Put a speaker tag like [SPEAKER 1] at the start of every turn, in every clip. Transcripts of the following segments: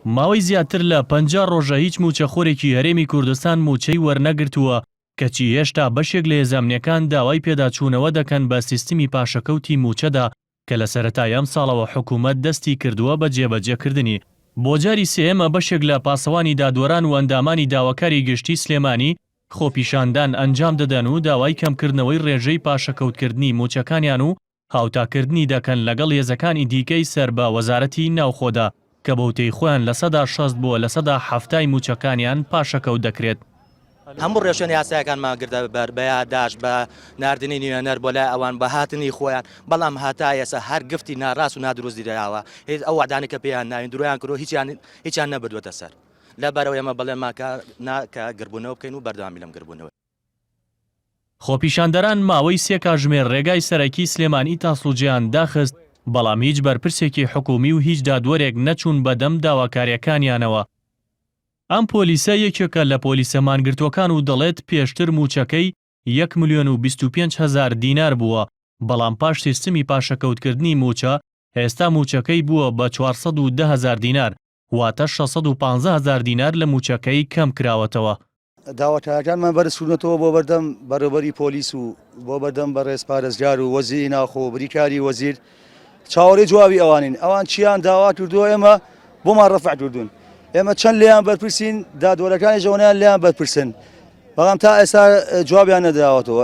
[SPEAKER 1] ماوەی زیاتر لە 50 ڕۆژە هیچ موچەخۆرێکی هەرێمی کوردستان موچەی وەرنەگرتووە کەچی هێشتا بەشێک لە هێزانمنیەکان داوای پێداچوونەوە دەکەن بە سیستمی پاشەکەوتی موچەدا کە لە سەرەتای ئەم ساڵەوە حکوومەت دەستی کردووە بە جێبەجێکردنی. بۆ جاری سێمە بەشێک لە پاسەوانی دادوەران و ئەندامانی داواکاری گشتی سلێمانی خۆپیشاندان ئەنجام دەدەن و داوای کەمکردنەوەی ڕێژەی پاشەکەوتکردنی موچەکانیان و هاوتاکردنی دەکەن لەگەڵ هێزەکانی دیکەی سەر بە وەزارەتی ناوخۆدا کە بەوتەی خۆیان لە 60 بووە لە 70 موچەکانیان پاشەکەوت دەکرێت.
[SPEAKER 2] هەموو ڕێشێن یاسایەکانمان گردە بەر بە یادداشت بە نردنی نوێنەر بۆ لای ئەوان بە هاتنی خۆیان، بەڵام هاتا ئێستا هەر گفتی ناڕاست و نادروست دیراوە، هیچ ئەو وعدانی کە پێیان ناوین درویان کردو هیچیان نەبردووەتە سەر. لەبەرەوە ئێمە بەڵێمان کە گربوونەوە بکەین و بەردەوامی لەم گربوونەوە.
[SPEAKER 1] خۆپیشاندەران ماوەی 3 کاتژمێر ڕێگای سەرەکی سلێمانی تاسڵجیان داخست، بەڵام هیچ بەرپرسێکی حکومی و هیچ دادوەرێک نەچوون بەدەم داواکاریەکانیانەوە. ئەم پۆلیسە یەکێکە لە پۆلیسە مانگرتوەکان و دەڵێت پێشتر موچەکەی 1,25,000 دینار بووە، بەڵام پاش سیستمی پاشەکەوتکردنی موچە هێستا موچەکەی بووە بە 410,000 دینار، واتە 615,000 دینار لە موچەکەی کەم کراوەتەوە.
[SPEAKER 3] داوەتایەکانمان بەرزکردنەوە بۆ بەردەم بەڕێوەبەری پۆلیس و بۆ بەردەم بەڕێز پارێزگار و وەزیری ناوخۆ و بریکاری وەزیر چاوەڕێی جوابی ئەوانین. ئەوان چیان داوا کردووە ئێمە بۆمان ڕەفع کردوون. ئێمە چەند لێیان بەرپرسین، دادوەرەکانی ژەونیان لێیان بەرپرسن، بەڵام تا ئێستا جوابیان نەداوەتەوە.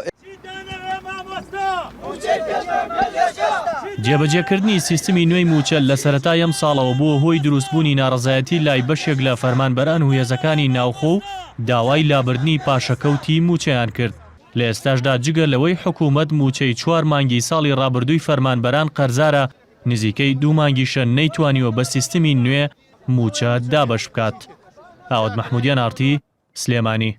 [SPEAKER 1] جێبەجێکردنی سیستمی نوێی موچە لە سەرەتای ئەم ساڵەوە بووە هۆی دروستبوونی ناڕەزایەتی لای بەشێک لە فەرمانبەران و هێزەکانی ناوخۆ و داوای لابردنی پاشەکەوتی موچەیان کرد. لە ئێستاشدا جگە لەوەی حکوومەت موچەی 4 مانگی ساڵی ڕابردووی فەرمانبەران قەرزارە، نزیکەی 2 مانگیشە نەیتوانیوە بە سیستمی نوێ موچە دابەش بکات. ئاوەد مەحمودیان ئارتی، سلێمانی.